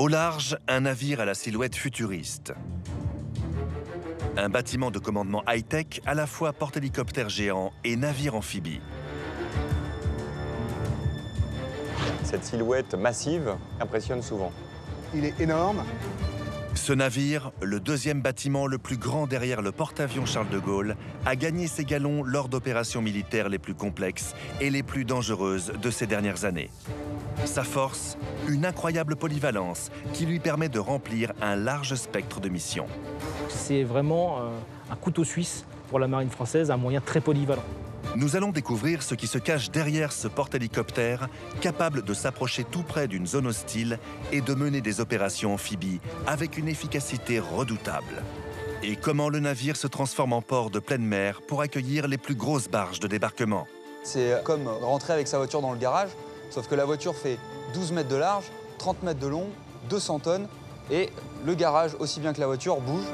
Au large, un navire à la silhouette futuriste. Un bâtiment de commandement high-tech, à la fois porte-hélicoptère géant et navire amphibie. Cette silhouette massive impressionne souvent. Il est énorme. Ce navire, le deuxième bâtiment le plus grand derrière le porte-avions Charles de Gaulle, a gagné ses galons lors d'opérations militaires les plus complexes et les plus dangereuses de ces dernières années. Sa force, une incroyable polyvalence qui lui permet de remplir un large spectre de missions. C'est vraiment un couteau suisse pour la marine française, un moyen très polyvalent. Nous allons découvrir ce qui se cache derrière ce porte-hélicoptère, capable de s'approcher tout près d'une zone hostile et de mener des opérations amphibies avec une efficacité redoutable. Et comment le navire se transforme en port de pleine mer pour accueillir les plus grosses barges de débarquement. C'est comme rentrer avec sa voiture dans le garage, sauf que la voiture fait 12 mètres de large, 30 mètres de long, 200 tonnes, et le garage, aussi bien que la voiture, bouge.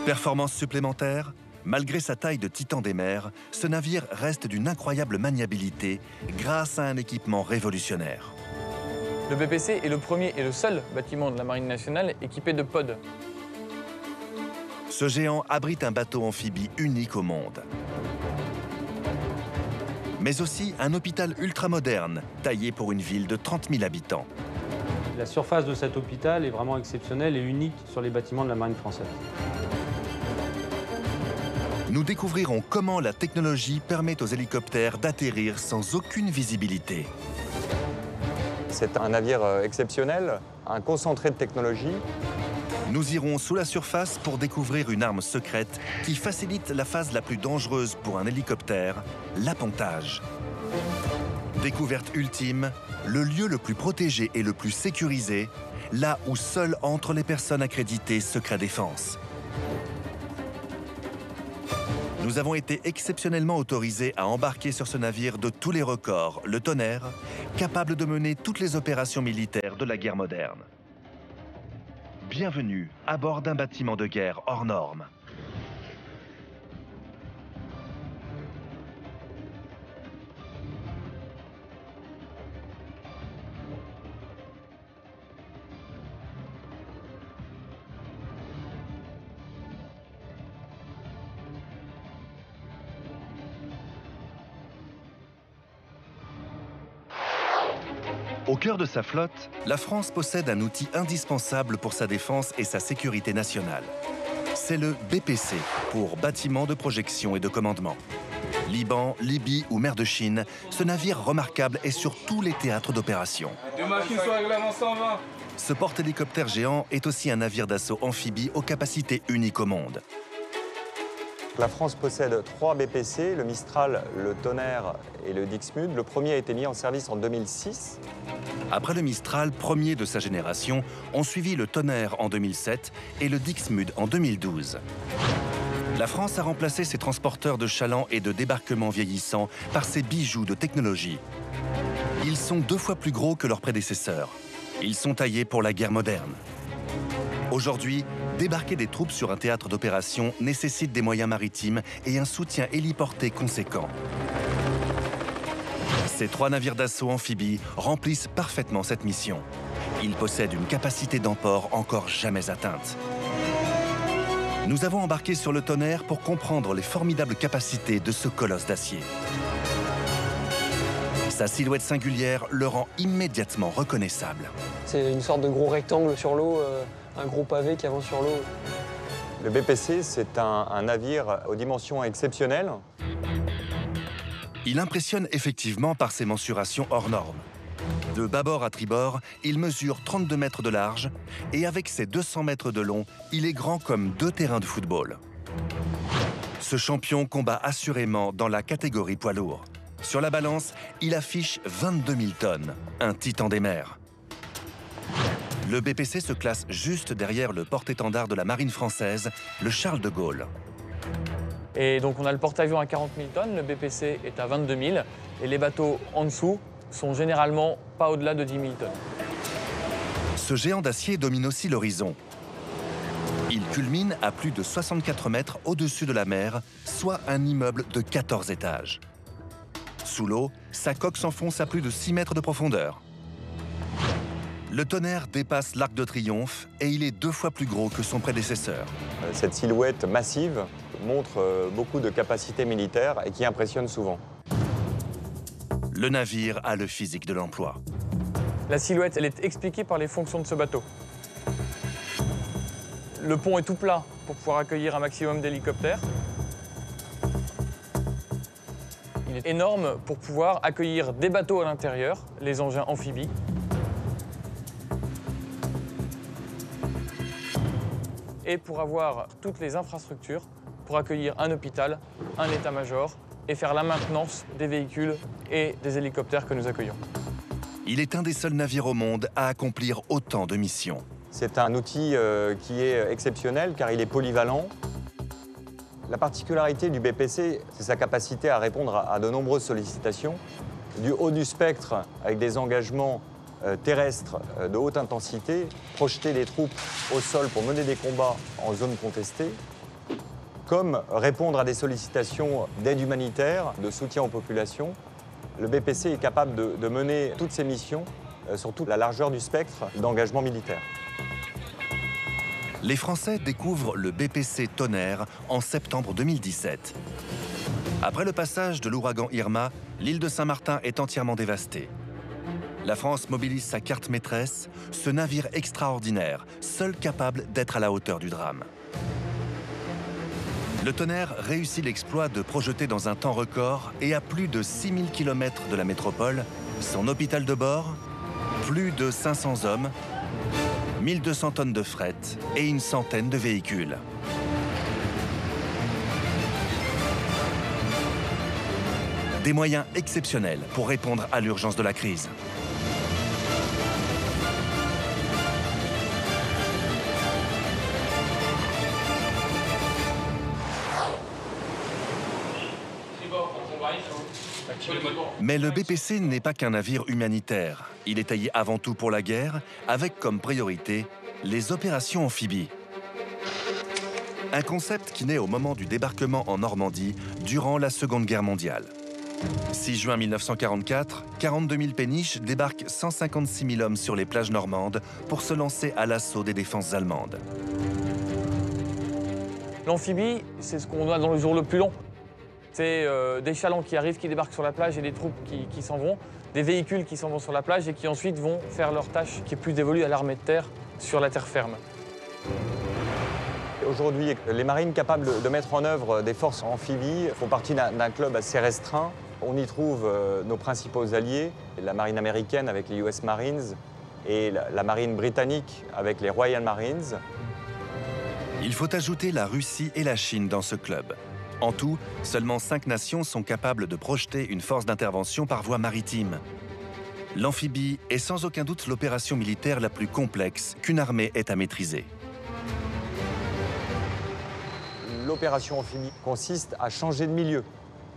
Performance supplémentaire. Malgré sa taille de titan des mers, ce navire reste d'une incroyable maniabilité grâce à un équipement révolutionnaire. Le BPC est le premier et le seul bâtiment de la Marine nationale équipé de pods. Ce géant abrite un bateau amphibie unique au monde. Mais aussi un hôpital ultramoderne, taillé pour une ville de 30 000 habitants. La surface de cet hôpital est vraiment exceptionnelle et unique sur les bâtiments de la Marine française. Nous découvrirons comment la technologie permet aux hélicoptères d'atterrir sans aucune visibilité. C'est un navire exceptionnel, un concentré de technologie. Nous irons sous la surface pour découvrir une arme secrète qui facilite la phase la plus dangereuse pour un hélicoptère, l'appontage. Découverte ultime, le lieu le plus protégé et le plus sécurisé, là où seules entrent les personnes accréditées secret défense. Nous avons été exceptionnellement autorisés à embarquer sur ce navire de tous les records, le Tonnerre, capable de mener toutes les opérations militaires de la guerre moderne. Bienvenue à bord d'un bâtiment de guerre hors norme. Au cœur de sa flotte, la France possède un outil indispensable pour sa défense et sa sécurité nationale. C'est le BPC, pour bâtiment de projection et de commandement. Liban, Libye ou mer de Chine, ce navire remarquable est sur tous les théâtres d'opération. Ce porte-hélicoptère géant est aussi un navire d'assaut amphibie aux capacités uniques au monde. La France possède 3 BPC, le Mistral, le Tonnerre et le Dixmude. Le premier a été mis en service en 2006. Après le Mistral, premier de sa génération, ont suivi le Tonnerre en 2007 et le Dixmude en 2012. La France a remplacé ses transporteurs de chaland et de débarquement vieillissants par ses bijoux de technologie. Ils sont 2 fois plus gros que leurs prédécesseurs. Ils sont taillés pour la guerre moderne. Aujourd'hui, débarquer des troupes sur un théâtre d'opération nécessite des moyens maritimes et un soutien héliporté conséquent. Ces 3 navires d'assaut amphibies remplissent parfaitement cette mission. Ils possèdent une capacité d'emport encore jamais atteinte. Nous avons embarqué sur le Tonnerre pour comprendre les formidables capacités de ce colosse d'acier. Sa silhouette singulière le rend immédiatement reconnaissable. C'est une sorte de gros rectangle sur l'eau, un gros pavé qui avance sur l'eau. Le BPC, c'est un navire aux dimensions exceptionnelles. Il impressionne effectivement par ses mensurations hors normes. De bâbord à tribord, il mesure 32 mètres de large et avec ses 200 mètres de long, il est grand comme 2 terrains de football. Ce champion combat assurément dans la catégorie poids lourd. Sur la balance, il affiche 22 000 tonnes, un titan des mers. Le BPC se classe juste derrière le porte-étendard de la marine française, le Charles de Gaulle. Et donc on a le porte-avions à 40 000 tonnes, le BPC est à 22 000 et les bateaux en dessous sont généralement pas au-delà de 10 000 tonnes. Ce géant d'acier domine aussi l'horizon. Il culmine à plus de 64 mètres au-dessus de la mer, soit un immeuble de 14 étages. Sous l'eau, sa coque s'enfonce à plus de 6 mètres de profondeur. Le Tonnerre dépasse l'Arc de Triomphe et il est 2 fois plus gros que son prédécesseur. Cette silhouette massive montre beaucoup de capacités militaires et qui impressionne souvent. Le navire a le physique de l'emploi. La silhouette, elle est expliquée par les fonctions de ce bateau. Le pont est tout plat pour pouvoir accueillir un maximum d'hélicoptères. Il est énorme pour pouvoir accueillir des bateaux à l'intérieur, les engins amphibies. Et pour avoir toutes les infrastructures pour accueillir un hôpital, un état-major et faire la maintenance des véhicules et des hélicoptères que nous accueillons. Il est un des seuls navires au monde à accomplir autant de missions. C'est un outil qui est exceptionnel car il est polyvalent. La particularité du BPC, c'est sa capacité à répondre à de nombreuses sollicitations, du haut du spectre avec des engagements terrestres de haute intensité, projeter des troupes au sol pour mener des combats en zone contestée, comme répondre à des sollicitations d'aide humanitaire, de soutien aux populations. Le BPC est capable de mener toutes ces missions sur toute la largeur du spectre d'engagement militaire. Les Français découvrent le BPC Tonnerre en septembre 2017. Après le passage de l'ouragan Irma, l'île de Saint-Martin est entièrement dévastée. La France mobilise sa carte maîtresse, ce navire extraordinaire, seul capable d'être à la hauteur du drame. Le Tonnerre réussit l'exploit de projeter dans un temps record et à plus de 6000 km de la métropole, son hôpital de bord, plus de 500 hommes, 1200 tonnes de fret et une centaine de véhicules. Des moyens exceptionnels pour répondre à l'urgence de la crise. Mais le BPC n'est pas qu'un navire humanitaire. Il est taillé avant tout pour la guerre, avec comme priorité les opérations amphibies. Un concept qui naît au moment du débarquement en Normandie durant la Seconde Guerre mondiale. 6 juin 1944, 42 000 péniches débarquent 156 000 hommes sur les plages normandes pour se lancer à l'assaut des défenses allemandes. L'amphibie, c'est ce qu'on a dans le jour le plus long. C'est des chalands qui arrivent, qui débarquent sur la plage et des troupes qui s'en vont, des véhicules qui s'en vont sur la plage et qui ensuite vont faire leur tâche qui est plus dévolue à l'armée de terre sur la terre ferme. Aujourd'hui, les marines capables de mettre en œuvre des forces amphibies font partie d'un club assez restreint. On y trouve nos principaux alliés, la marine américaine avec les US Marines et la marine britannique avec les Royal Marines. Il faut ajouter la Russie et la Chine dans ce club. En tout, seulement 5 nations sont capables de projeter une force d'intervention par voie maritime. L'amphibie est sans aucun doute l'opération militaire la plus complexe qu'une armée ait à maîtriser. L'opération amphibie consiste à changer de milieu,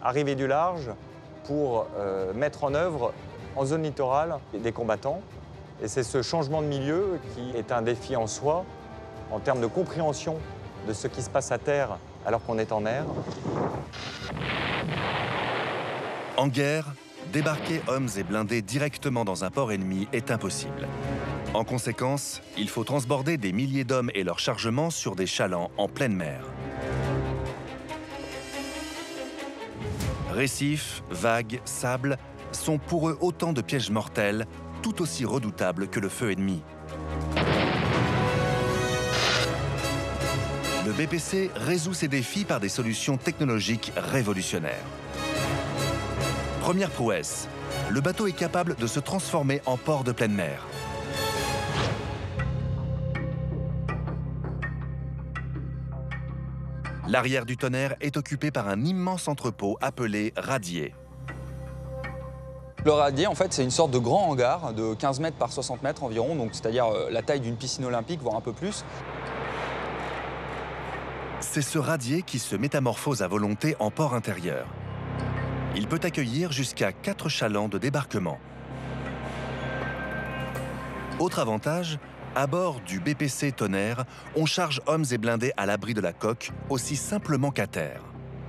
arriver du large pour mettre en œuvre en zone littorale des combattants. Et c'est ce changement de milieu qui est un défi en soi, en termes de compréhension de ce qui se passe à terre alors qu'on est en mer. En guerre, débarquer hommes et blindés directement dans un port ennemi est impossible. En conséquence, il faut transborder des milliers d'hommes et leurs chargements sur des chalands en pleine mer. Récifs, vagues, sable sont pour eux autant de pièges mortels, tout aussi redoutables que le feu ennemi. Le BPC résout ces défis par des solutions technologiques révolutionnaires. Première prouesse, le bateau est capable de se transformer en port de pleine mer. L'arrière du Tonnerre est occupé par un immense entrepôt appelé radier. Le radier, en fait, c'est une sorte de grand hangar de 15 mètres par 60 mètres environ, donc c'est-à-dire la taille d'une piscine olympique, voire un peu plus. C'est ce radier qui se métamorphose à volonté en port intérieur. Il peut accueillir jusqu'à 4 chalands de débarquement. Autre avantage, à bord du BPC Tonnerre, on charge hommes et blindés à l'abri de la coque, aussi simplement qu'à terre.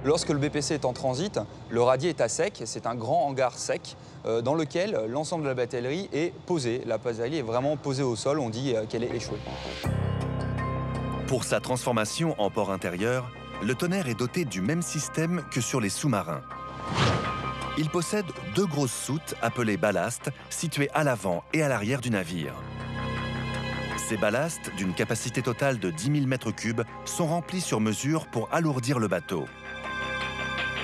Lorsque le BPC est en transit, le radier est à sec. C'est un grand hangar sec dans lequel l'ensemble de la batellerie est posé. La batellerie est vraiment posée au sol, on dit qu'elle est échouée. Pour sa transformation en port intérieur, le Tonnerre est doté du même système que sur les sous-marins. Il possède 2 grosses soutes appelées ballastes, situées à l'avant et à l'arrière du navire. Ces ballastes, d'une capacité totale de 10 000 m3, sont remplis sur mesure pour alourdir le bateau.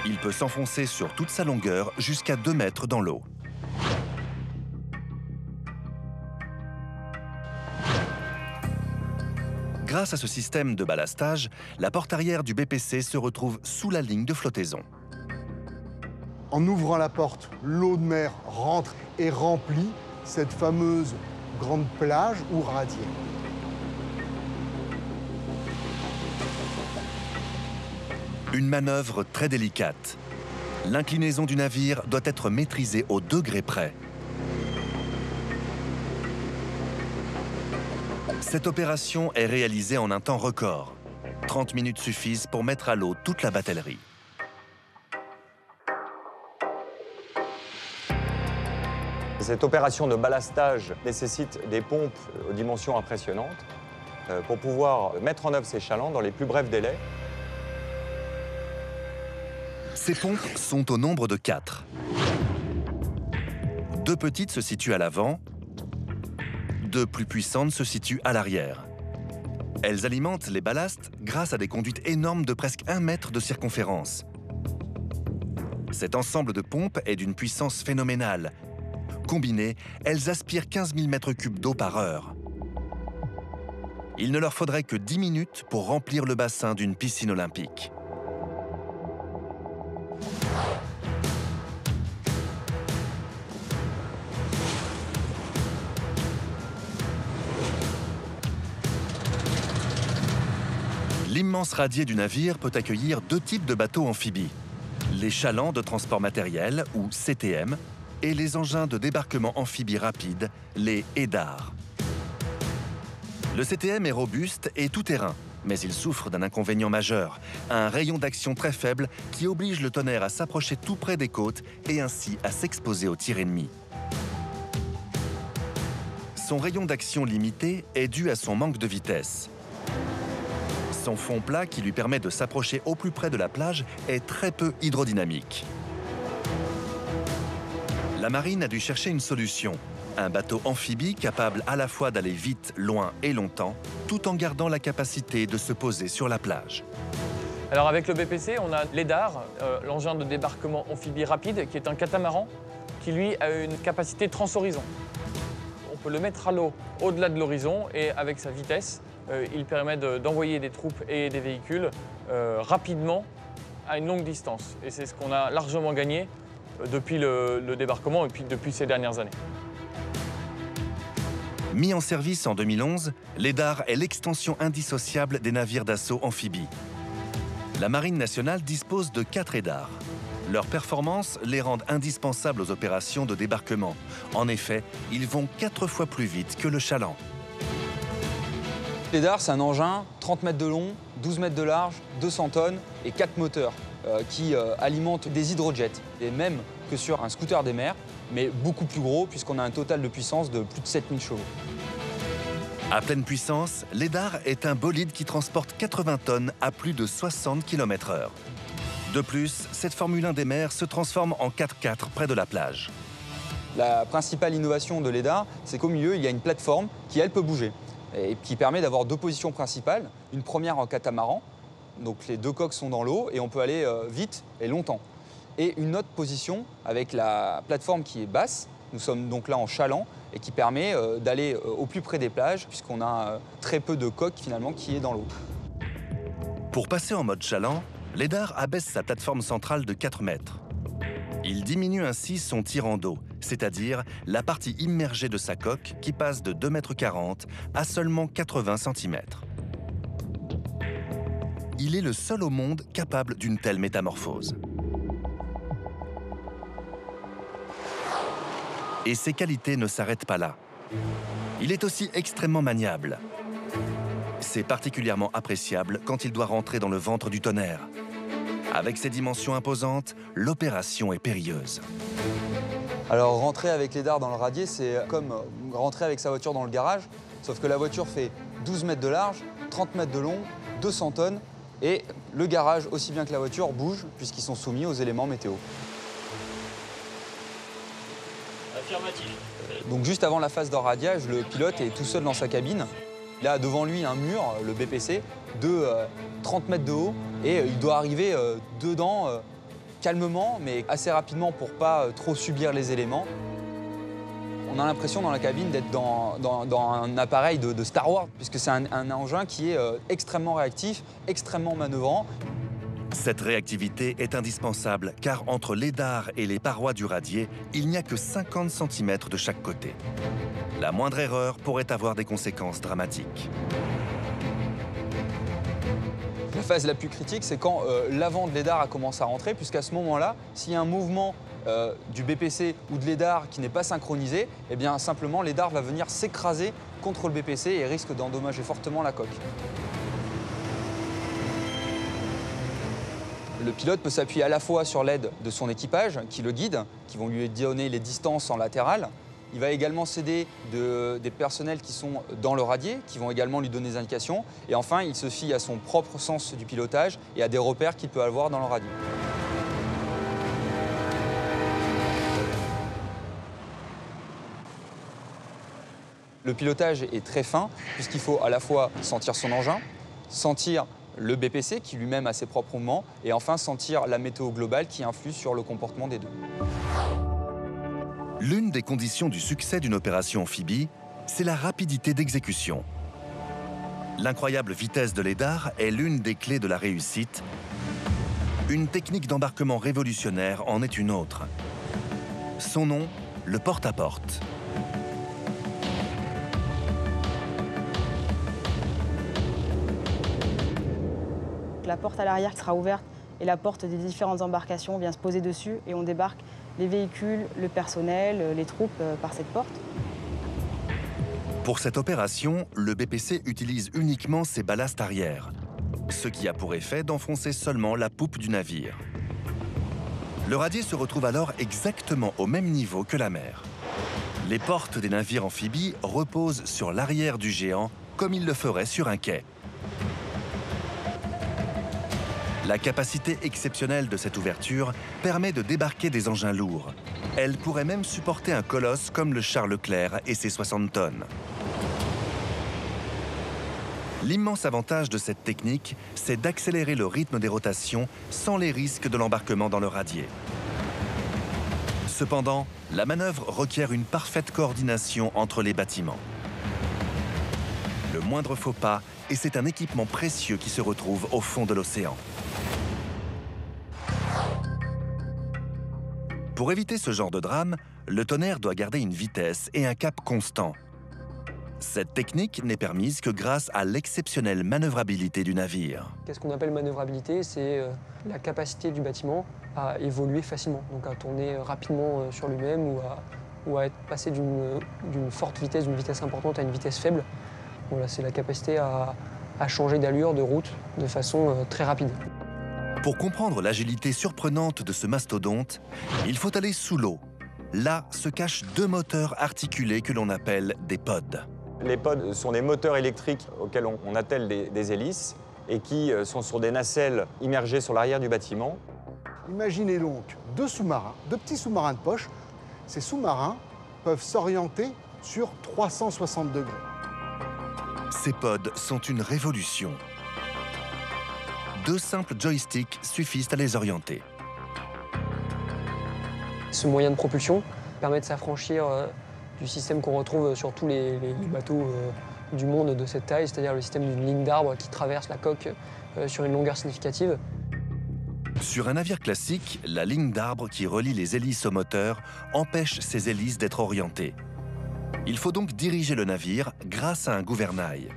Il peut s'enfoncer sur toute sa longueur jusqu'à 2 mètres dans l'eau. Grâce à ce système de ballastage, la porte arrière du BPC se retrouve sous la ligne de flottaison. En ouvrant la porte, l'eau de mer rentre et remplit cette fameuse grande plage ou radier. Une manœuvre très délicate. L'inclinaison du navire doit être maîtrisée au degré près. Cette opération est réalisée en un temps record. 30 minutes suffisent pour mettre à l'eau toute la batellerie. Cette opération de ballastage nécessite des pompes aux dimensions impressionnantes pour pouvoir mettre en œuvre ces chalands dans les plus brefs délais. Ces pompes sont au nombre de 4. 2 petites se situent à l'avant, 2 plus puissantes se situent à l'arrière. Elles alimentent les ballastes grâce à des conduites énormes de presque 1 mètre de circonférence. Cet ensemble de pompes est d'une puissance phénoménale. Combinées, elles aspirent 15 000 m3 d'eau par heure. Il ne leur faudrait que 10 minutes pour remplir le bassin d'une piscine olympique. L'immense radier du navire peut accueillir 2 types de bateaux amphibies. Les chalands de transport matériel, ou CTM, et les engins de débarquement amphibie rapide, les EDAR. Le CTM est robuste et tout-terrain, mais il souffre d'un inconvénient majeur, un rayon d'action très faible qui oblige le Tonnerre à s'approcher tout près des côtes et ainsi à s'exposer aux tirs ennemis. Son rayon d'action limité est dû à son manque de vitesse. Son fond plat, qui lui permet de s'approcher au plus près de la plage, est très peu hydrodynamique. La marine a dû chercher une solution. Un bateau amphibie capable à la fois d'aller vite, loin et longtemps, tout en gardant la capacité de se poser sur la plage. Alors avec le BPC, on a l'EDAR, l'engin de débarquement amphibie rapide, qui est un catamaran qui lui a une capacité transhorizon. On peut le mettre à l'eau au-delà de l'horizon et avec sa vitesse, il permet d'envoyer des troupes et des véhicules rapidement à une longue distance. Et c'est ce qu'on a largement gagné depuis le débarquement et puis depuis ces dernières années. Mis en service en 2011, l'EDAR est l'extension indissociable des navires d'assaut amphibies. La Marine nationale dispose de 4 EDAR. Leurs performances les rendent indispensables aux opérations de débarquement. En effet, ils vont 4 fois plus vite que le chaland. L'EDAR, c'est un engin 30 mètres de long, 12 mètres de large, 200 tonnes et 4 moteurs qui alimentent des hydrojets, les mêmes que sur un scooter des mers, mais beaucoup plus gros puisqu'on a un total de puissance de plus de 7000 chevaux. À pleine puissance, l'EDAR est un bolide qui transporte 80 tonnes à plus de 60 km/h. De plus, cette Formule 1 des mers se transforme en 4x4 près de la plage. La principale innovation de l'EDAR, c'est qu'au milieu, il y a une plateforme qui, elle, peut bouger et qui permet d'avoir 2 positions principales. Une première en catamaran, donc les 2 coques sont dans l'eau et on peut aller vite et longtemps. Et une autre position avec la plateforme qui est basse, nous sommes donc là en chaland, et qui permet d'aller au plus près des plages puisqu'on a très peu de coques finalement qui est dans l'eau. Pour passer en mode chaland, l'EDAR abaisse sa plateforme centrale de 4 mètres. Il diminue ainsi son tirant d'eau, c'est-à-dire la partie immergée de sa coque qui passe de 2,40 m à seulement 80 cm. Il est le seul au monde capable d'une telle métamorphose. Et ses qualités ne s'arrêtent pas là. Il est aussi extrêmement maniable. C'est particulièrement appréciable quand il doit rentrer dans le ventre du Tonnerre. Avec ses dimensions imposantes, l'opération est périlleuse. Alors rentrer avec les dards dans le radier, c'est comme rentrer avec sa voiture dans le garage, sauf que la voiture fait 12 mètres de large, 30 mètres de long, 200 tonnes, et le garage, aussi bien que la voiture, bouge puisqu'ils sont soumis aux éléments météo. Affirmatif. Donc juste avant la phase d'enradiage, le pilote est tout seul dans sa cabine. Il a devant lui un mur, le BPC, de 30 mètres de haut, et il doit arriver dedans calmement, mais assez rapidement pour pas trop subir les éléments. On a l'impression dans la cabine d'être dans un appareil de Star Wars, puisque c'est un engin qui est extrêmement réactif, extrêmement manœuvrant. Cette réactivité est indispensable car entre les dards et les parois du radier, il n'y a que 50 cm de chaque côté. La moindre erreur pourrait avoir des conséquences dramatiques. La phase la plus critique, c'est quand l'avant de l'édard a commencé à rentrer, puisqu'à ce moment-là, s'il y a un mouvement du BPC ou de l'édard qui n'est pas synchronisé, eh bien simplement l'édard va venir s'écraser contre le BPC et risque d'endommager fortement la coque. Le pilote peut s'appuyer à la fois sur l'aide de son équipage, qui le guide, qui vont lui donner les distances en latéral. Il va également s'aider des personnels qui sont dans le radier, qui vont également lui donner des indications. Et enfin, il se fie à son propre sens du pilotage et à des repères qu'il peut avoir dans le radier. Le pilotage est très fin, puisqu'il faut à la fois sentir son engin, sentir le BPC qui lui-même a ses propres mouvements, et enfin sentir la météo globale qui influe sur le comportement des deux. L'une des conditions du succès d'une opération amphibie, c'est la rapidité d'exécution. L'incroyable vitesse de l'édard est l'une des clés de la réussite. Une technique d'embarquement révolutionnaire en est une autre. Son nom, le porte-à-porte. La porte à l'arrière qui sera ouverte et la porte des différentes embarcations vient se poser dessus et on débarque les véhicules, le personnel, les troupes par cette porte. Pour cette opération, le BPC utilise uniquement ses ballasts arrière, ce qui a pour effet d'enfoncer seulement la poupe du navire. Le radier se retrouve alors exactement au même niveau que la mer. Les portes des navires amphibies reposent sur l'arrière du géant, comme il le ferait sur un quai. La capacité exceptionnelle de cette ouverture permet de débarquer des engins lourds. Elle pourrait même supporter un colosse comme le Charles Leclerc et ses 60 tonnes. L'immense avantage de cette technique, c'est d'accélérer le rythme des rotations sans les risques de l'embarquement dans le radier. Cependant, la manœuvre requiert une parfaite coordination entre les bâtiments. Le moindre faux pas, et c'est un équipement précieux qui se retrouve au fond de l'océan. Pour éviter ce genre de drame, le tonnerre doit garder une vitesse et un cap constant. Cette technique n'est permise que grâce à l'exceptionnelle manœuvrabilité du navire. Qu'est-ce qu'on appelle manœuvrabilité? C'est la capacité du bâtiment à évoluer facilement, donc à tourner rapidement sur lui-même ou à être passé d'une forte vitesse, d'une vitesse importante à une vitesse faible. Voilà, c'est la capacité à changer d'allure, de route, de façon très rapide. Pour comprendre l'agilité surprenante de ce mastodonte, il faut aller sous l'eau. Là se cachent deux moteurs articulés que l'on appelle des pods. Les pods sont des moteurs électriques auxquels on attelle des hélices et qui sont sur des nacelles immergées sur l'arrière du bâtiment. Imaginez donc deux sous-marins, deux petits sous-marins de poche. Ces sous-marins peuvent s'orienter sur 360 degrés. Ces pods sont une révolution. Deux simples joysticks suffisent à les orienter. Ce moyen de propulsion permet de s'affranchir du système qu'on retrouve sur tous les bateaux du monde de cette taille, c'est-à-dire le système d'une ligne d'arbre qui traverse la coque sur une longueur significative. Sur un navire classique, la ligne d'arbre qui relie les hélices au moteur empêche ces hélices d'être orientées. Il faut donc diriger le navire grâce à un gouvernail.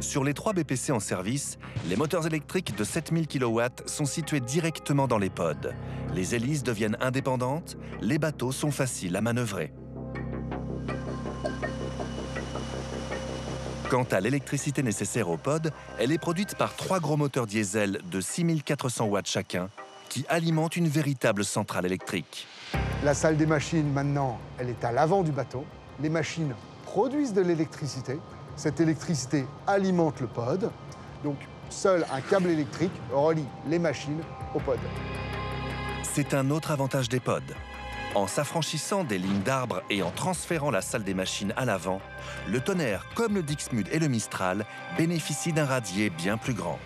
Sur les 3 BPC en service, les moteurs électriques de 7000 kW sont situés directement dans les pods. Les hélices deviennent indépendantes, les bateaux sont faciles à manœuvrer. Quant à l'électricité nécessaire au pod, elle est produite par 3 gros moteurs diesel de 6400 watts chacun qui alimentent une véritable centrale électrique. La salle des machines, maintenant, elle est à l'avant du bateau. Les machines produisent de l'électricité. Cette électricité alimente le pod. Donc, seul un câble électrique relie les machines au pod. C'est un autre avantage des pods. En s'affranchissant des lignes d'arbres et en transférant la salle des machines à l'avant, le Tonnerre, comme le Dixmude et le Mistral, bénéficient d'un radier bien plus grand.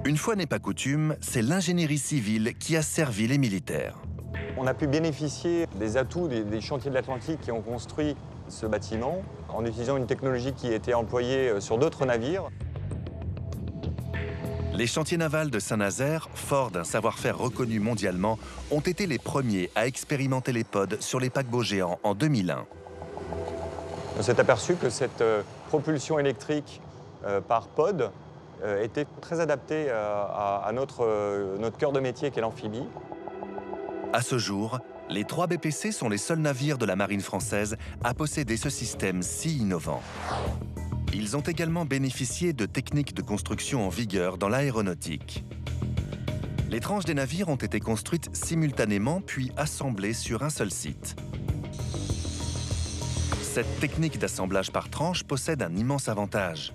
Une fois n'est pas coutume, c'est l'ingénierie civile qui a servi les militaires. On a pu bénéficier des atouts des chantiers de l'Atlantique qui ont construit ce bâtiment en utilisant une technologie qui était employée sur d'autres navires. Les chantiers navals de Saint-Nazaire, forts d'un savoir-faire reconnu mondialement, ont été les premiers à expérimenter les pods sur les paquebots géants en 2001. On s'est aperçu que cette propulsion électrique par pod était très adaptée à notre cœur de métier qu'est l'amphibie. À ce jour, les 3 BPC sont les seuls navires de la marine française à posséder ce système si innovant. Ils ont également bénéficié de techniques de construction en vigueur dans l'aéronautique. Les tranches des navires ont été construites simultanément puis assemblées sur un seul site. Cette technique d'assemblage par tranche possède un immense avantage.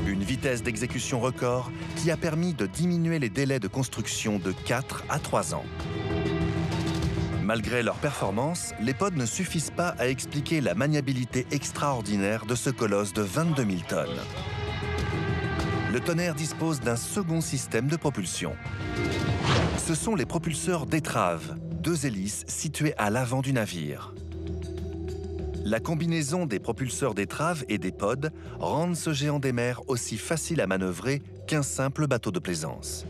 Une vitesse d'exécution record qui a permis de diminuer les délais de construction de 4 à 3 ans. Malgré leur performance, les pods ne suffisent pas à expliquer la maniabilité extraordinaire de ce colosse de 22 000 tonnes. Le Tonnerre dispose d'un second système de propulsion. Ce sont les propulseurs d'étrave, 2 hélices situées à l'avant du navire. La combinaison des propulseurs d'étrave et des pods rendent ce géant des mers aussi facile à manœuvrer qu'un simple bateau de plaisance.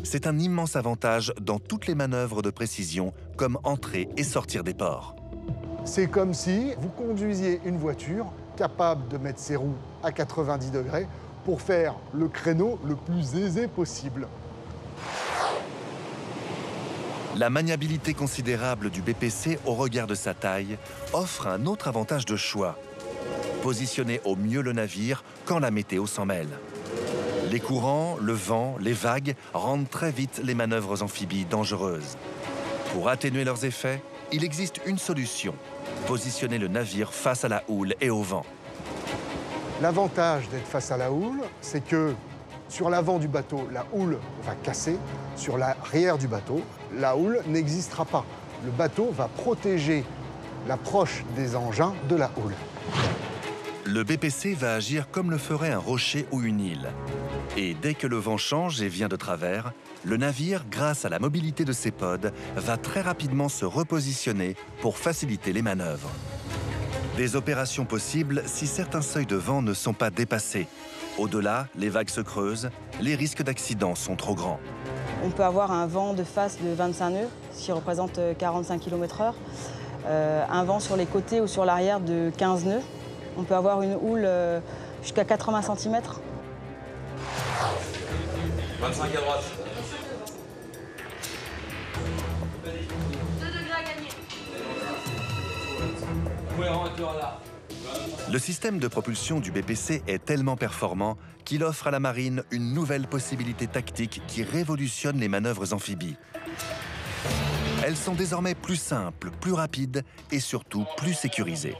C'est un immense avantage dans toutes les manœuvres de précision, comme entrer et sortir des ports. C'est comme si vous conduisiez une voiture capable de mettre ses roues à 90 degrés pour faire le créneau le plus aisé possible. La maniabilité considérable du BPC au regard de sa taille offre un autre avantage de choix. Positionner au mieux le navire quand la météo s'en mêle. Les courants, le vent, les vagues rendent très vite les manœuvres amphibies dangereuses. Pour atténuer leurs effets, il existe une solution, positionner le navire face à la houle et au vent. L'avantage d'être face à la houle, c'est que sur l'avant du bateau, la houle va casser. Sur l'arrière du bateau, la houle n'existera pas. Le bateau va protéger l'approche des engins de la houle. Le BPC va agir comme le ferait un rocher ou une île. Et dès que le vent change et vient de travers, le navire, grâce à la mobilité de ses pods, va très rapidement se repositionner pour faciliter les manœuvres. Des opérations possibles si certains seuils de vent ne sont pas dépassés. Au-delà, les vagues se creusent, les risques d'accident sont trop grands. On peut avoir un vent de face de 25 nœuds, ce qui représente 45 km/h. Un vent sur les côtés ou sur l'arrière de 15 nœuds. On peut avoir une houle jusqu'à 80 cm. 25 à droite. 2 degrés à gagner. Le système de propulsion du BPC est tellement performant qu'il offre à la marine une nouvelle possibilité tactique qui révolutionne les manœuvres amphibies. Elles sont désormais plus simples, plus rapides et surtout plus sécurisées.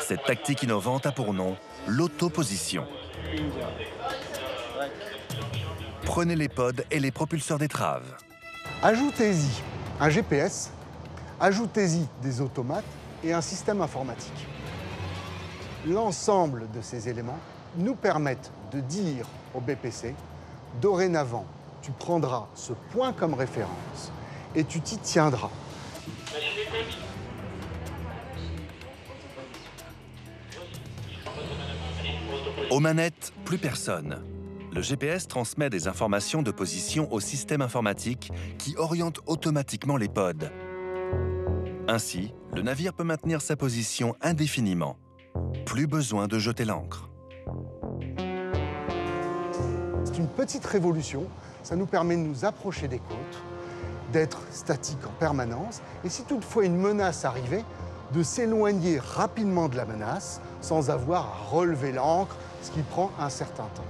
Cette tactique innovante a pour nom l'autoposition. Prenez les pods et les propulseurs d'étrave. Ajoutez-y un GPS, ajoutez-y des automates et un système informatique. L'ensemble de ces éléments nous permettent de dire au BPC, dorénavant, tu prendras ce point comme référence et tu t'y tiendras. Aux manettes, plus personne. Le GPS transmet des informations de position au système informatique qui oriente automatiquement les pods. Ainsi, le navire peut maintenir sa position indéfiniment. Plus besoin de jeter l'ancre. C'est une petite révolution. Ça nous permet de nous approcher des côtes, d'être statique en permanence et si toutefois une menace arrivait, de s'éloigner rapidement de la menace sans avoir à relever l'ancre, ce qui prend un certain temps.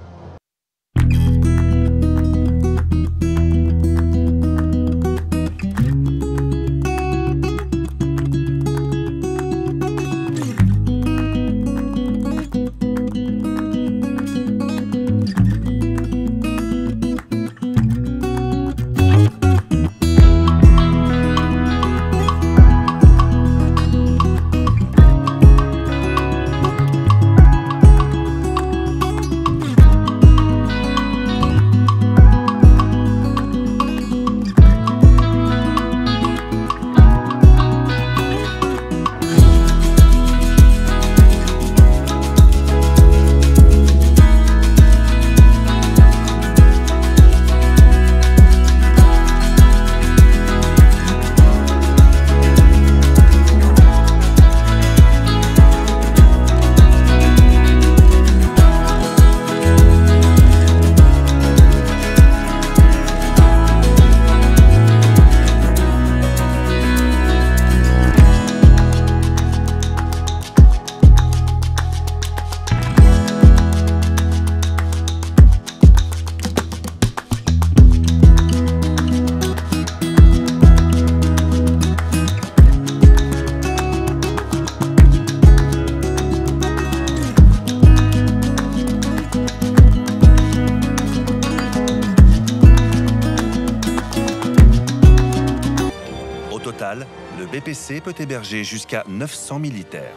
Le BPC peut héberger jusqu'à 900 militaires.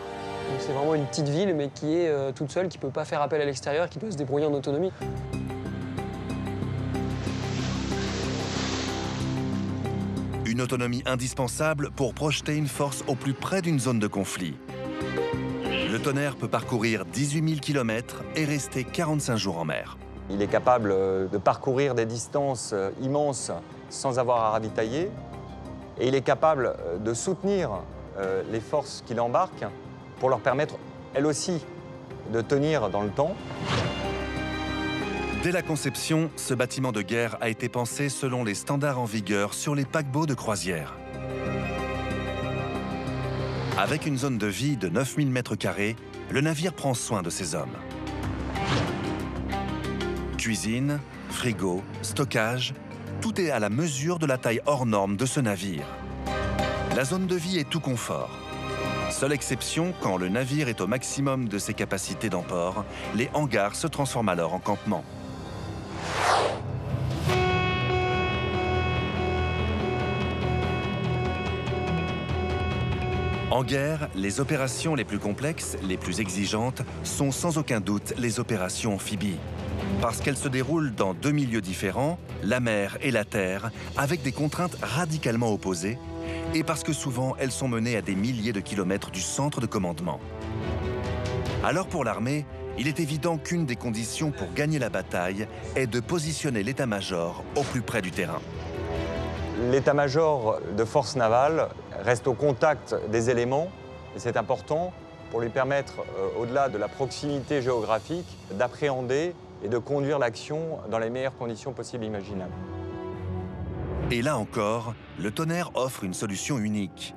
C'est vraiment une petite ville, mais qui est toute seule, qui ne peut pas faire appel à l'extérieur, qui peut se débrouiller en autonomie. Une autonomie indispensable pour projeter une force au plus près d'une zone de conflit. Le Tonnerre peut parcourir 18 000 km et rester 45 jours en mer. Il est capable de parcourir des distances immenses sans avoir à ravitailler. Et il est capable de soutenir les forces qu'il embarque pour leur permettre, elles aussi, de tenir dans le temps. Dès la conception, ce bâtiment de guerre a été pensé selon les standards en vigueur sur les paquebots de croisière. Avec une zone de vie de 9000 m², le navire prend soin de ses hommes. Cuisine, frigo, stockage, tout est à la mesure de la taille hors norme de ce navire. La zone de vie est tout confort. Seule exception, quand le navire est au maximum de ses capacités d'emport, les hangars se transforment alors en campement. En guerre, les opérations les plus complexes, les plus exigeantes, sont sans aucun doute les opérations amphibies. Parce qu'elles se déroulent dans deux milieux différents, la mer et la terre, avec des contraintes radicalement opposées, et parce que souvent elles sont menées à des milliers de kilomètres du centre de commandement. Alors pour l'armée, il est évident qu'une des conditions pour gagner la bataille est de positionner l'état-major au plus près du terrain. L'état-major de force navale reste au contact des éléments, et c'est important pour lui permettre, au-delà de la proximité géographique, d'appréhender et de conduire l'action dans les meilleures conditions possibles et imaginables. Et là encore, le Tonnerre offre une solution unique.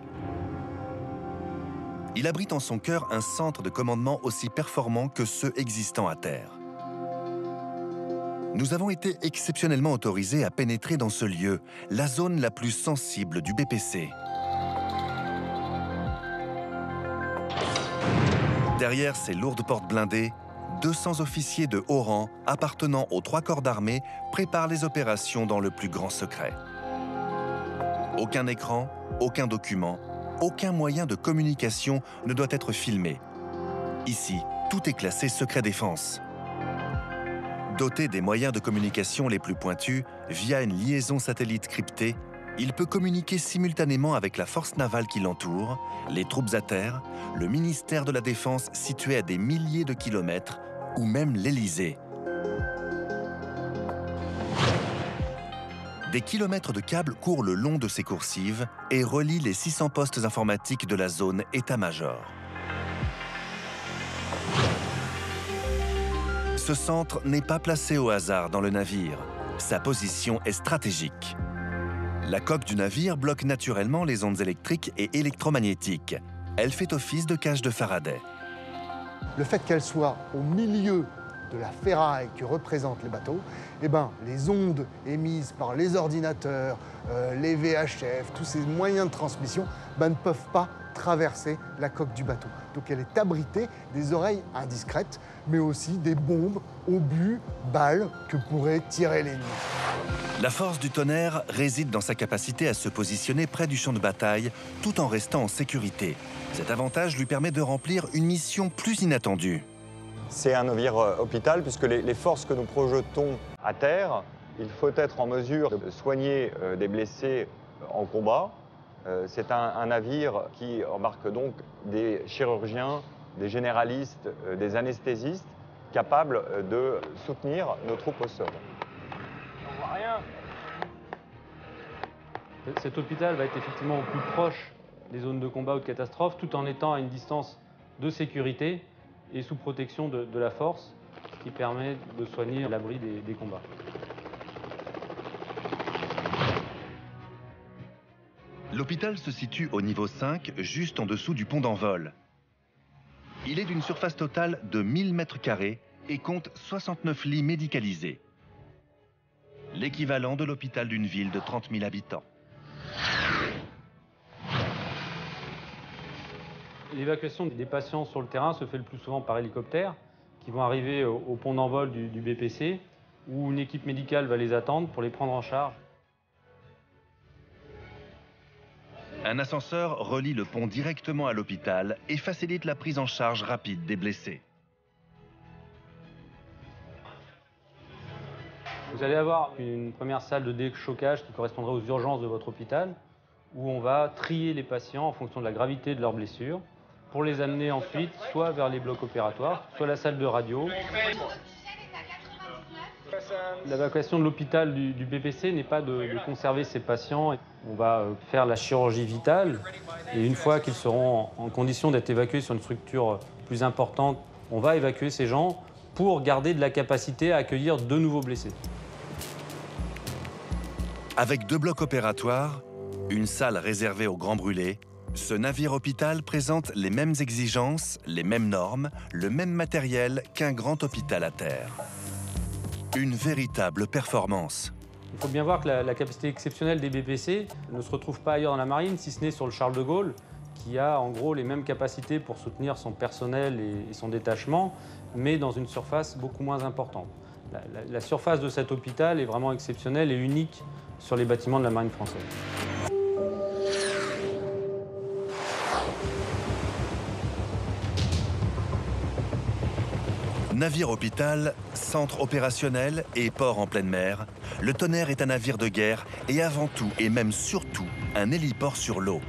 Il abrite en son cœur un centre de commandement aussi performant que ceux existants à terre. Nous avons été exceptionnellement autorisés à pénétrer dans ce lieu, la zone la plus sensible du BPC. Derrière ces lourdes portes blindées, 200 officiers de haut rang appartenant aux 3 corps d'armée préparent les opérations dans le plus grand secret. Aucun écran, aucun document, aucun moyen de communication ne doit être filmé. Ici, tout est classé secret défense. Doté des moyens de communication les plus pointus, via une liaison satellite cryptée, il peut communiquer simultanément avec la force navale qui l'entoure, les troupes à terre, le ministère de la Défense situé à des milliers de kilomètres, ou même l'Élysée. Des kilomètres de câbles courent le long de ces coursives et relient les 600 postes informatiques de la zone état-major. Ce centre n'est pas placé au hasard dans le navire. Sa position est stratégique. La coque du navire bloque naturellement les ondes électriques et électromagnétiques. Elle fait office de cage de Faraday. Le fait qu'elle soit au milieu de la ferraille qui représente les bateaux, eh ben, les ondes émises par les ordinateurs, les VHF, tous ces moyens de transmission, ne peuvent pas traverser la coque du bateau. Donc elle est abritée des oreilles indiscrètes, mais aussi des bombes, obus, balles que pourraient tirer l'ennemi. La force du tonnerre réside dans sa capacité à se positionner près du champ de bataille tout en restant en sécurité. Cet avantage lui permet de remplir une mission plus inattendue. C'est un navire hôpital puisque les forces que nous projetons à terre, il faut être en mesure de soigner des blessés en combat. C'est un navire qui embarque donc des chirurgiens, des généralistes, des anesthésistes capables de soutenir nos troupes au sol. On voit rien. Cet hôpital va être effectivement au plus proche des zones de combat ou de catastrophe, tout en étant à une distance de sécurité et sous protection de la force, ce qui permet de soigner à l'abri des combats. L'hôpital se situe au niveau 5, juste en dessous du pont d'envol. Il est d'une surface totale de 1000 m² et compte 69 lits médicalisés. L'équivalent de l'hôpital d'une ville de 30 000 habitants. L'évacuation des patients sur le terrain se fait le plus souvent par hélicoptère, qui vont arriver au pont d'envol du BPC, où une équipe médicale va les attendre pour les prendre en charge. Un ascenseur relie le pont directement à l'hôpital et facilite la prise en charge rapide des blessés. Vous allez avoir une première salle de déchocage qui correspondra aux urgences de votre hôpital, où on va trier les patients en fonction de la gravité de leurs blessures, pour les amener ensuite soit vers les blocs opératoires, soit la salle de radio. L'évacuation de l'hôpital du BPC n'est pas de conserver ces patients. On va faire la chirurgie vitale et une fois qu'ils seront en condition d'être évacués sur une structure plus importante, on va évacuer ces gens pour garder de la capacité à accueillir de nouveaux blessés. Avec 2 blocs opératoires, une salle réservée aux grands brûlés, ce navire hôpital présente les mêmes exigences, les mêmes normes, le même matériel qu'un grand hôpital à terre. Une véritable performance. Il faut bien voir que la capacité exceptionnelle des BPC ne se retrouve pas ailleurs dans la marine, si ce n'est sur le Charles de Gaulle, qui a en gros les mêmes capacités pour soutenir son personnel et son détachement, mais dans une surface beaucoup moins importante. La surface de cet hôpital est vraiment exceptionnelle et unique sur les bâtiments de la marine française. Navire hôpital, centre opérationnel et port en pleine mer, le Tonnerre est un navire de guerre et avant tout et même surtout un héliport sur l'eau.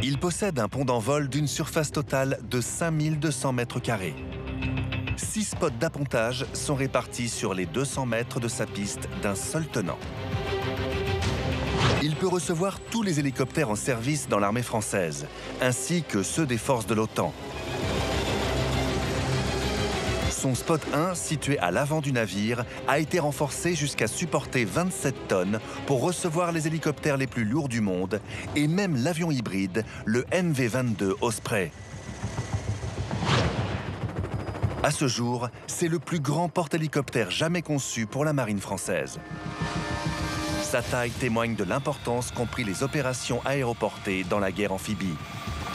Il possède un pont d'envol d'une surface totale de 5200 m². 6 spots d'appontage sont répartis sur les 200 mètres de sa piste d'un seul tenant. Il peut recevoir tous les hélicoptères en service dans l'armée française, ainsi que ceux des forces de l'OTAN. Son spot 1, situé à l'avant du navire, a été renforcé jusqu'à supporter 27 tonnes pour recevoir les hélicoptères les plus lourds du monde et même l'avion hybride, le MV-22 Osprey. À ce jour, c'est le plus grand porte-hélicoptère jamais conçu pour la marine française. Sa taille témoigne de l'importance qu'ont pris les opérations aéroportées dans la guerre amphibie.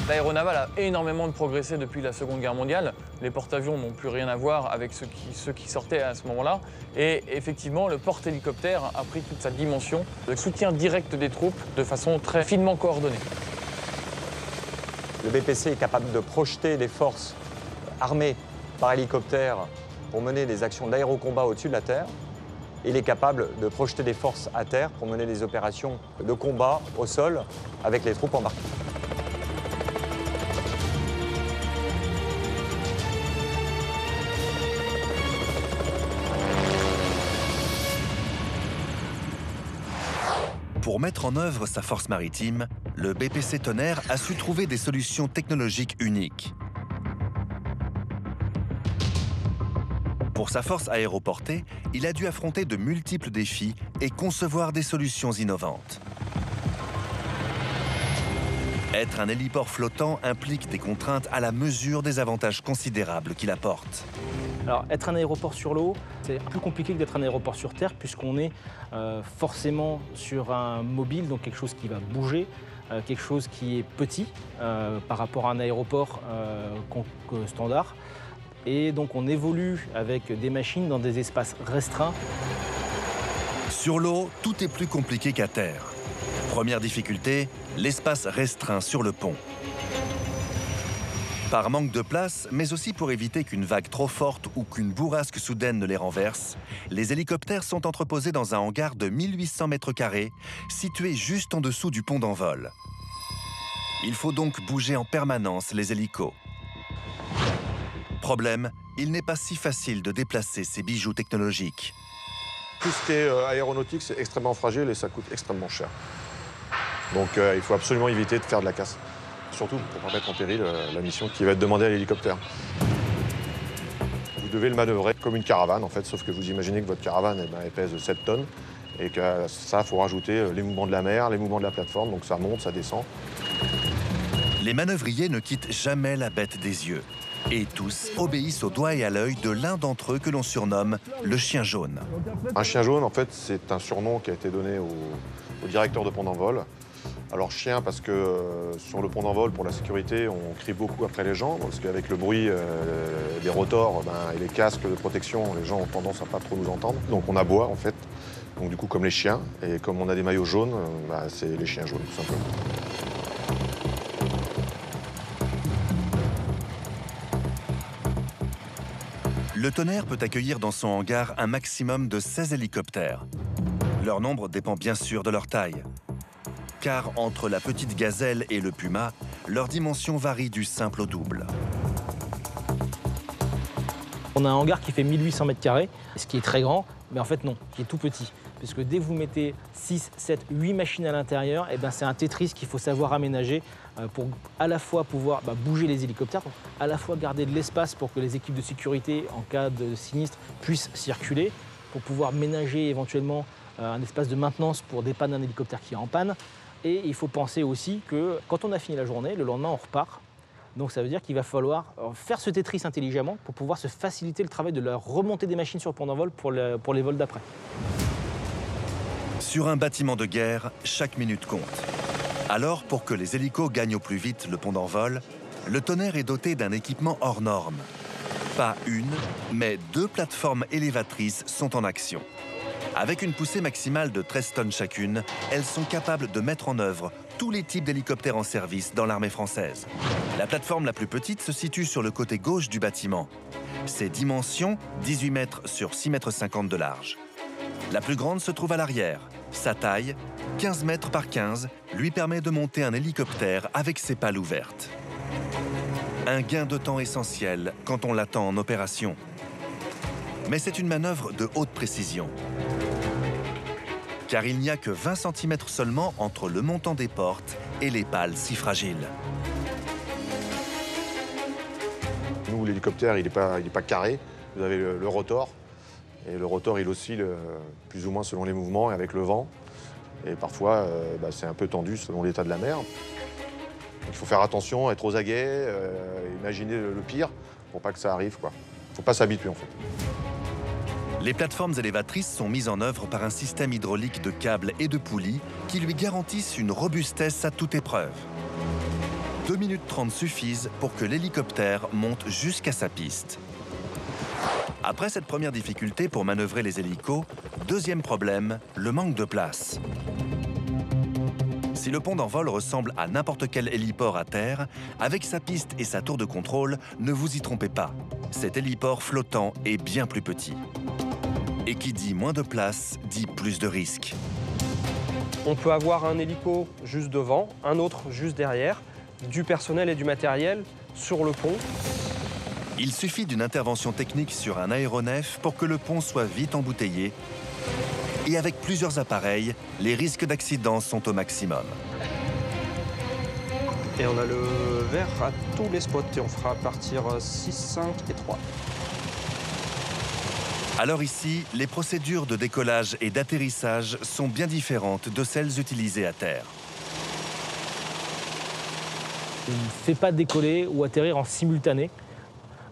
L'aéronaval a énormément progressé depuis la Seconde Guerre mondiale. Les porte-avions n'ont plus rien à voir avec ceux qui sortaient à ce moment-là. Et effectivement, le porte-hélicoptère a pris toute sa dimension de soutien direct des troupes de façon très finement coordonnée. Le BPC est capable de projeter des forces armées par hélicoptère pour mener des actions d'aérocombat au-dessus de la terre. Il est capable de projeter des forces à terre pour mener des opérations de combat au sol avec les troupes embarquées. Pour mettre en œuvre sa force maritime, le BPC Tonnerre a su trouver des solutions technologiques uniques. Pour sa force aéroportée, il a dû affronter de multiples défis et concevoir des solutions innovantes. Être un héliport flottant implique des contraintes à la mesure des avantages considérables qu'il apporte. Alors, être un aéroport sur l'eau, c'est plus compliqué que d'être un aéroport sur terre, puisqu'on est forcément sur un mobile, donc quelque chose qui va bouger, quelque chose qui est petit par rapport à un aéroport standard. Et donc on évolue avec des machines dans des espaces restreints. Sur l'eau, tout est plus compliqué qu'à terre. Première difficulté, l'espace restreint sur le pont. Par manque de place, mais aussi pour éviter qu'une vague trop forte ou qu'une bourrasque soudaine ne les renverse, les hélicoptères sont entreposés dans un hangar de 1800 mètres carrés, situé juste en dessous du pont d'envol. Il faut donc bouger en permanence les hélicos. Problème, il n'est pas si facile de déplacer ces bijoux technologiques. Tout ce qui est aéronautique, c'est extrêmement fragile et ça coûte extrêmement cher. Donc il faut absolument éviter de faire de la casse. Surtout pour ne pas mettre en péril la mission qui va être demandée à l'hélicoptère. Vous devez le manœuvrer comme une caravane, en fait, sauf que vous imaginez que votre caravane elle pèse 7 tonnes et que ça, il faut rajouter les mouvements de la mer, les mouvements de la plateforme, donc ça monte, ça descend. Les manœuvriers ne quittent jamais la bête des yeux. Et tous obéissent au doigt et à l'œil de l'un d'entre eux que l'on surnomme le chien jaune. Un chien jaune, en fait, c'est un surnom qui a été donné au directeur de pont d'envol. Alors chien parce que sur le pont d'envol, pour la sécurité, on crie beaucoup après les gens, parce qu'avec le bruit des rotors et les casques de protection, les gens ont tendance à pas trop nous entendre. Donc on aboie en fait, donc du coup comme les chiens, et comme on a des maillots jaunes, c'est les chiens jaunes tout simplement. Le Tonnerre peut accueillir dans son hangar un maximum de 16 hélicoptères. Leur nombre dépend bien sûr de leur taille. Car entre la petite Gazelle et le Puma, leur dimension varie du simple au double. On a un hangar qui fait 1800 mètres carrés, ce qui est très grand, mais en fait non, qui est tout petit. Puisque dès que vous mettez 6, 7, 8 machines à l'intérieur, c'est un Tetris qu'il faut savoir aménager pour à la fois pouvoir bouger les hélicoptères, à la fois garder de l'espace pour que les équipes de sécurité, en cas de sinistre, puissent circuler, pour pouvoir ménager éventuellement un espace de maintenance pour dépanner un hélicoptère qui est en panne. Et il faut penser aussi que quand on a fini la journée, le lendemain on repart. Donc ça veut dire qu'il va falloir faire ce Tetris intelligemment pour pouvoir se faciliter le travail de la remontée des machines sur le pont d'envol pour les vols d'après. Sur un bâtiment de guerre, chaque minute compte. Alors, pour que les hélicos gagnent au plus vite le pont d'envol, le Tonnerre est doté d'un équipement hors norme. Pas une, mais 2 plateformes élévatrices sont en action. Avec une poussée maximale de 13 tonnes chacune, elles sont capables de mettre en œuvre tous les types d'hélicoptères en service dans l'armée française. La plateforme la plus petite se situe sur le côté gauche du bâtiment. Ses dimensions, 18 mètres sur 6,50 mètres de large. La plus grande se trouve à l'arrière. Sa taille, 15 mètres par 15, lui permet de monter un hélicoptère avec ses pales ouvertes. Un gain de temps essentiel quand on l'attend en opération. Mais c'est une manœuvre de haute précision. Car il n'y a que 20 cm seulement entre le montant des portes et les pales si fragiles. Nous, l'hélicoptère, il n'est pas carré. Vous avez le rotor. Et le rotor, il oscille plus ou moins selon les mouvements et avec le vent. Et parfois, c'est un peu tendu selon l'état de la mer. Il faut faire attention, être aux aguets, imaginer le pire pour pas que ça arrive, quoi. Faut pas s'habituer, en fait. Les plateformes élévatrices sont mises en œuvre par un système hydraulique de câbles et de poulies qui lui garantissent une robustesse à toute épreuve. 2 minutes 30 suffisent pour que l'hélicoptère monte jusqu'à sa piste. Après cette première difficulté pour manœuvrer les hélicos, deuxième problème, le manque de place. Si le pont d'envol ressemble à n'importe quel héliport à terre, avec sa piste et sa tour de contrôle, ne vous y trompez pas. Cet héliport flottant est bien plus petit. Et qui dit moins de place, dit plus de risques. On peut avoir un hélico juste devant, un autre juste derrière, du personnel et du matériel sur le pont. Il suffit d'une intervention technique sur un aéronef pour que le pont soit vite embouteillé. Et avec plusieurs appareils, les risques d'accident sont au maximum. Et on a le vert à tous les spots et on fera partir 6, 5 et 3. Alors ici, les procédures de décollage et d'atterrissage sont bien différentes de celles utilisées à terre. On ne fait pas décoller ou atterrir en simultané.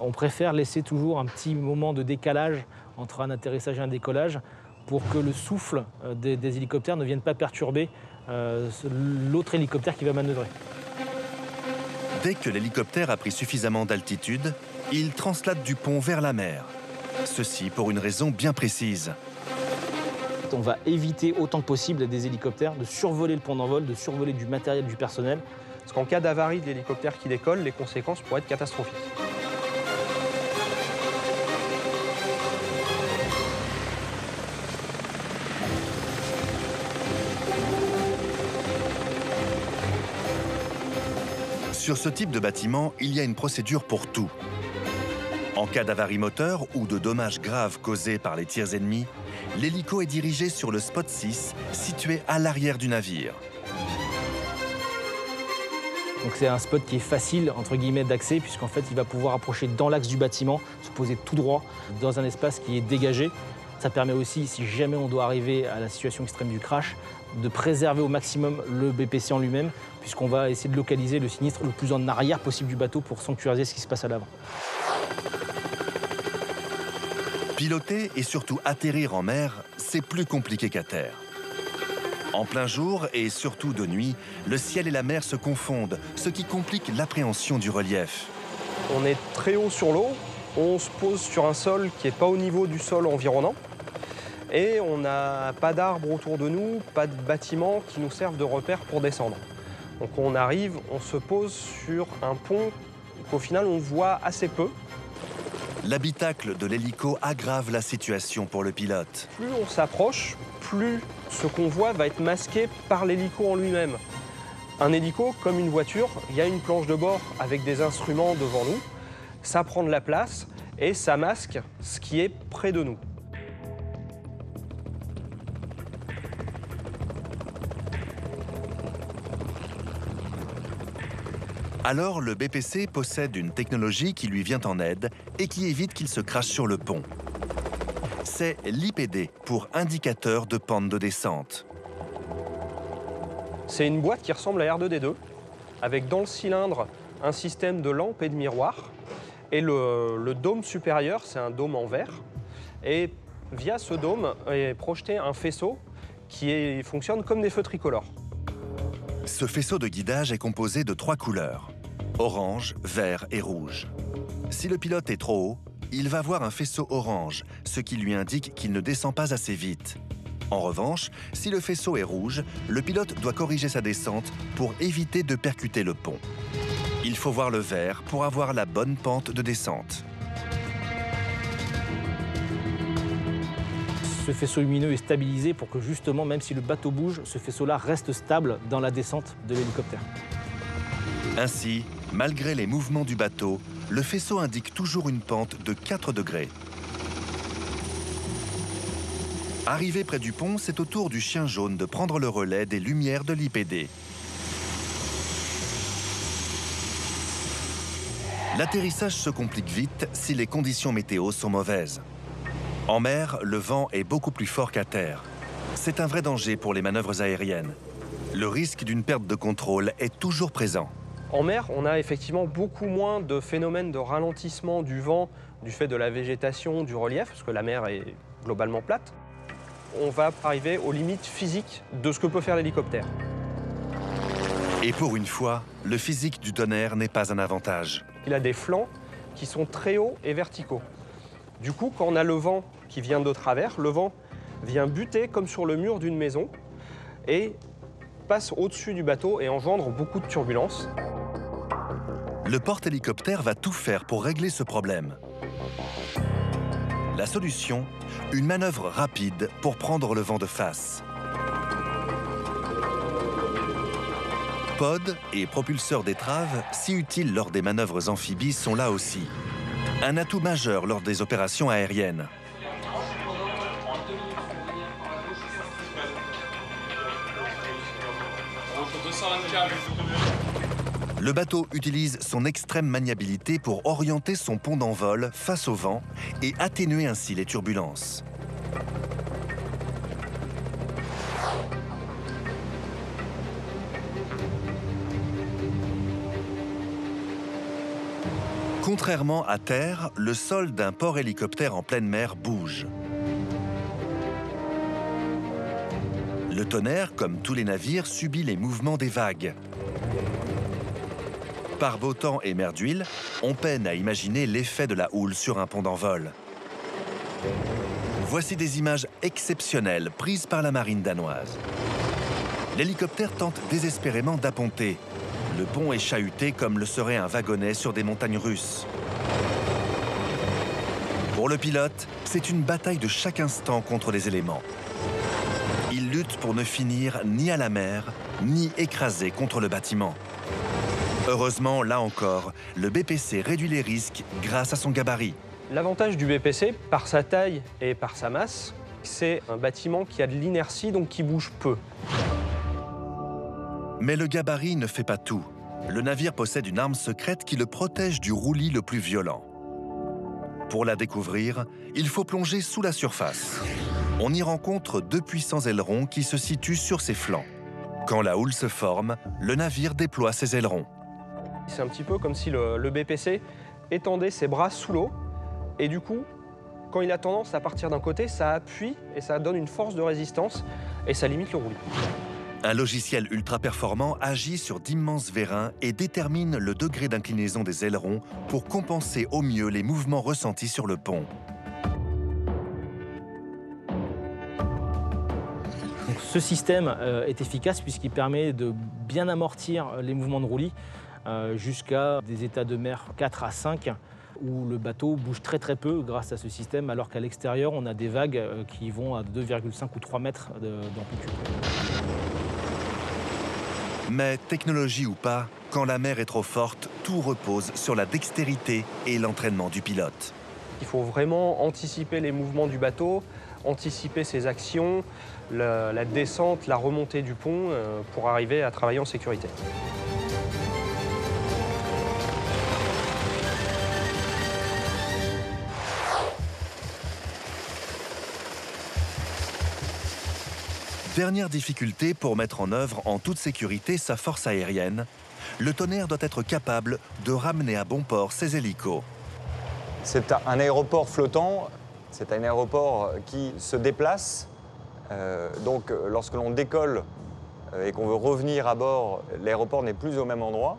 On préfère laisser toujours un petit moment de décalage entre un atterrissage et un décollage pour que le souffle des hélicoptères ne vienne pas perturber l'autre hélicoptère qui va manœuvrer. Dès que l'hélicoptère a pris suffisamment d'altitude, il translate du pont vers la mer. Ceci pour une raison bien précise. On va éviter autant que possible à des hélicoptères de survoler le pont d'envol, de survoler du matériel, du personnel. Parce qu'en cas d'avarie de l'hélicoptère qui décolle, les conséquences pourraient être catastrophiques. Sur ce type de bâtiment, il y a une procédure pour tout. En cas d'avarie moteur ou de dommages graves causés par les tirs ennemis, l'hélico est dirigé sur le spot 6, situé à l'arrière du navire. Donc c'est un spot qui est facile entre guillemets d'accès puisqu'en fait il va pouvoir approcher dans l'axe du bâtiment, se poser tout droit dans un espace qui est dégagé. Ça permet aussi, si jamais on doit arriver à la situation extrême du crash, de préserver au maximum le BPC en lui-même puisqu'on va essayer de localiser le sinistre le plus en arrière possible du bateau pour sanctuariser ce qui se passe à l'avant. Piloter et surtout atterrir en mer, c'est plus compliqué qu'à terre. En plein jour et surtout de nuit, le ciel et la mer se confondent, ce qui complique l'appréhension du relief. On est très haut sur l'eau, on se pose sur un sol qui n'est pas au niveau du sol environnant et on n'a pas d'arbres autour de nous, pas de bâtiments qui nous servent de repère pour descendre. Donc on arrive, on se pose sur un pont qu'au final on voit assez peu. L'habitacle de l'hélico aggrave la situation pour le pilote. Plus on s'approche, plus ce qu'on voit va être masqué par l'hélico en lui-même. Un hélico, comme une voiture, il y a une planche de bord avec des instruments devant nous. Ça prend de la place et ça masque ce qui est près de nous. Alors le BPC possède une technologie qui lui vient en aide et qui évite qu'il se crache sur le pont. C'est l'IPD pour indicateur de pente de descente. C'est une boîte qui ressemble à R2D2, avec dans le cylindre un système de lampes et de miroirs. Et le dôme supérieur, c'est un dôme en verre. Et via ce dôme est projeté un faisceau qui fonctionne comme des feux tricolores. Ce faisceau de guidage est composé de 3 couleurs, orange, vert et rouge. Si le pilote est trop haut, il va voir un faisceau orange, ce qui lui indique qu'il ne descend pas assez vite. En revanche, si le faisceau est rouge, le pilote doit corriger sa descente pour éviter de percuter le pont. Il faut voir le vert pour avoir la bonne pente de descente. Ce faisceau lumineux est stabilisé pour que justement, même si le bateau bouge, ce faisceau-là reste stable dans la descente de l'hélicoptère. Ainsi, malgré les mouvements du bateau, le faisceau indique toujours une pente de 4 degrés. Arrivé près du pont, c'est au tour du chien jaune de prendre le relais des lumières de l'IPD. L'atterrissage se complique vite si les conditions météo sont mauvaises. En mer, le vent est beaucoup plus fort qu'à terre. C'est un vrai danger pour les manœuvres aériennes. Le risque d'une perte de contrôle est toujours présent. En mer, on a effectivement beaucoup moins de phénomènes de ralentissement du vent du fait de la végétation, du relief, parce que la mer est globalement plate. On va arriver aux limites physiques de ce que peut faire l'hélicoptère. Et pour une fois, le physique du tonnerre n'est pas un avantage. Il a des flancs qui sont très hauts et verticaux. Du coup, quand on a le vent qui vient de travers, le vent vient buter comme sur le mur d'une maison et passe au-dessus du bateau et engendre beaucoup de turbulences. Le porte-hélicoptère va tout faire pour régler ce problème. La solution, une manœuvre rapide pour prendre le vent de face. Pod et propulseurs d'étrave, si utiles lors des manœuvres amphibies, sont là aussi. Un atout majeur lors des opérations aériennes. Le bateau utilise son extrême maniabilité pour orienter son pont d'envol face au vent et atténuer ainsi les turbulences. Contrairement à terre, le sol d'un port-hélicoptère en pleine mer bouge. Le Tonnerre, comme tous les navires, subit les mouvements des vagues. Par beau temps et mer d'huile, on peine à imaginer l'effet de la houle sur un pont d'envol. Voici des images exceptionnelles prises par la marine danoise. L'hélicoptère tente désespérément d'apponter. Le pont est chahuté comme le serait un wagonnet sur des montagnes russes. Pour le pilote, c'est une bataille de chaque instant contre les éléments. Il lutte pour ne finir ni à la mer, ni écrasé contre le bâtiment. Heureusement, là encore, le BPC réduit les risques grâce à son gabarit. L'avantage du BPC, par sa taille et par sa masse, c'est un bâtiment qui a de l'inertie, donc qui bouge peu. Mais le gabarit ne fait pas tout. Le navire possède une arme secrète qui le protège du roulis le plus violent. Pour la découvrir, il faut plonger sous la surface. On y rencontre 2 puissants ailerons qui se situent sur ses flancs. Quand la houle se forme, le navire déploie ses ailerons. C'est un petit peu comme si le BPC étendait ses bras sous l'eau. Et du coup, quand il a tendance à partir d'un côté, ça appuie et ça donne une force de résistance et ça limite le roulis. Un logiciel ultra performant agit sur d'immenses vérins et détermine le degré d'inclinaison des ailerons pour compenser au mieux les mouvements ressentis sur le pont. Donc, ce système est efficace puisqu'il permet de bien amortir les mouvements de roulis jusqu'à des états de mer 4 à 5 où le bateau bouge très peu grâce à ce système, alors qu'à l'extérieur, on a des vagues qui vont à 2,5 ou 3 mètres d'amplitude. Mais technologie ou pas, quand la mer est trop forte, tout repose sur la dextérité et l'entraînement du pilote. Il faut vraiment anticiper les mouvements du bateau, anticiper ses actions, la descente, la remontée du pont pour arriver à travailler en sécurité. Dernière difficulté pour mettre en œuvre en toute sécurité sa force aérienne, le Tonnerre doit être capable de ramener à bon port ses hélicos. C'est un aéroport flottant, c'est un aéroport qui se déplace. Donc lorsque l'on décolle et qu'on veut revenir à bord, l'aéroport n'est plus au même endroit.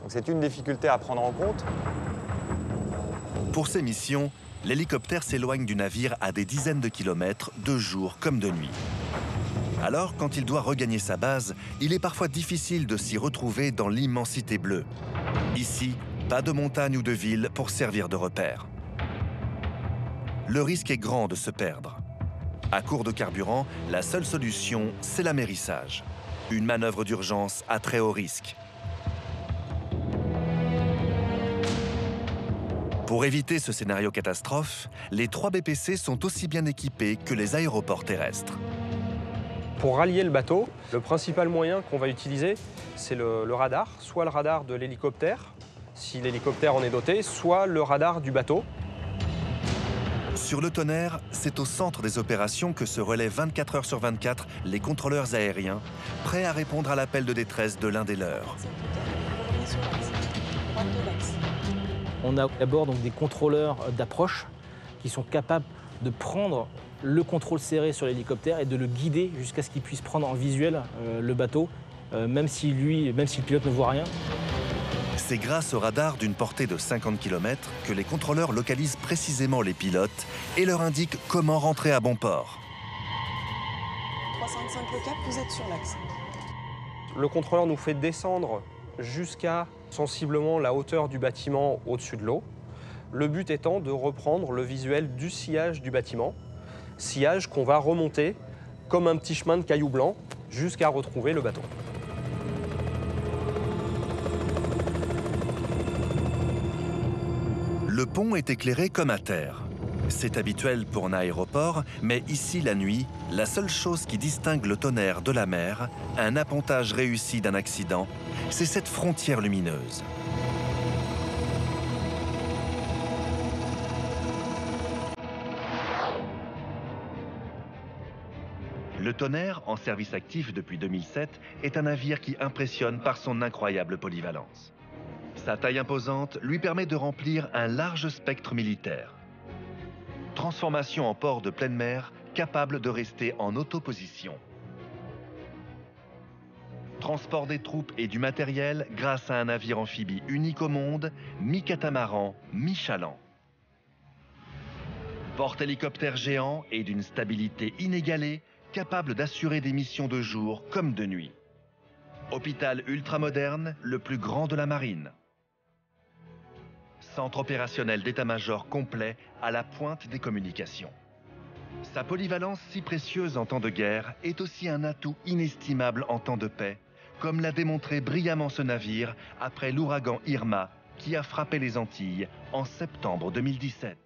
Donc c'est une difficulté à prendre en compte. Pour ces missions, l'hélicoptère s'éloigne du navire à des dizaines de kilomètres, de jour comme de nuit. Alors, quand il doit regagner sa base, il est parfois difficile de s'y retrouver dans l'immensité bleue. Ici, pas de montagne ou de ville pour servir de repère. Le risque est grand de se perdre. À court de carburant, la seule solution, c'est l'amérissage. Une manœuvre d'urgence à très haut risque. Pour éviter ce scénario catastrophe, les 3 BPC sont aussi bien équipés que les aéroports terrestres. Pour rallier le bateau, le principal moyen qu'on va utiliser, c'est le radar, soit le radar de l'hélicoptère, si l'hélicoptère en est doté, soit le radar du bateau. Sur le Tonnerre, c'est au centre des opérations que se relaient 24 heures sur 24 les contrôleurs aériens, prêts à répondre à l'appel de détresse de l'un des leurs. On a à bord donc des contrôleurs d'approche qui sont capables de prendre le contrôle serré sur l'hélicoptère et de le guider jusqu'à ce qu'il puisse prendre en visuel le bateau, même si le pilote ne voit rien. C'est grâce au radar d'une portée de 50 km que les contrôleurs localisent précisément les pilotes et leur indiquent comment rentrer à bon port. 355 le cap, vous êtes sur l'axe. Le contrôleur nous fait descendre jusqu'à sensiblement la hauteur du bâtiment au-dessus de l'eau. Le but étant de reprendre le visuel du sillage du bâtiment, sillage qu'on va remonter comme un petit chemin de cailloux blancs jusqu'à retrouver le bateau. Le pont est éclairé comme à terre. C'est habituel pour un aéroport, mais ici, la nuit, la seule chose qui distingue le tonnerre de la mer, un appontage réussi d'un accident, c'est cette frontière lumineuse. Le Tonnerre, en service actif depuis 2007, est un navire qui impressionne par son incroyable polyvalence. Sa taille imposante lui permet de remplir un large spectre militaire. Transformation en port de pleine mer, capable de rester en autoposition. Transport des troupes et du matériel grâce à un navire amphibie unique au monde, mi-catamaran, mi-chaland. Porte-hélicoptère géant et d'une stabilité inégalée, capable d'assurer des missions de jour comme de nuit. Hôpital ultramoderne, le plus grand de la marine. Centre opérationnel d'état-major complet à la pointe des communications. Sa polyvalence si précieuse en temps de guerre est aussi un atout inestimable en temps de paix, comme l'a démontré brillamment ce navire après l'ouragan Irma qui a frappé les Antilles en septembre 2017.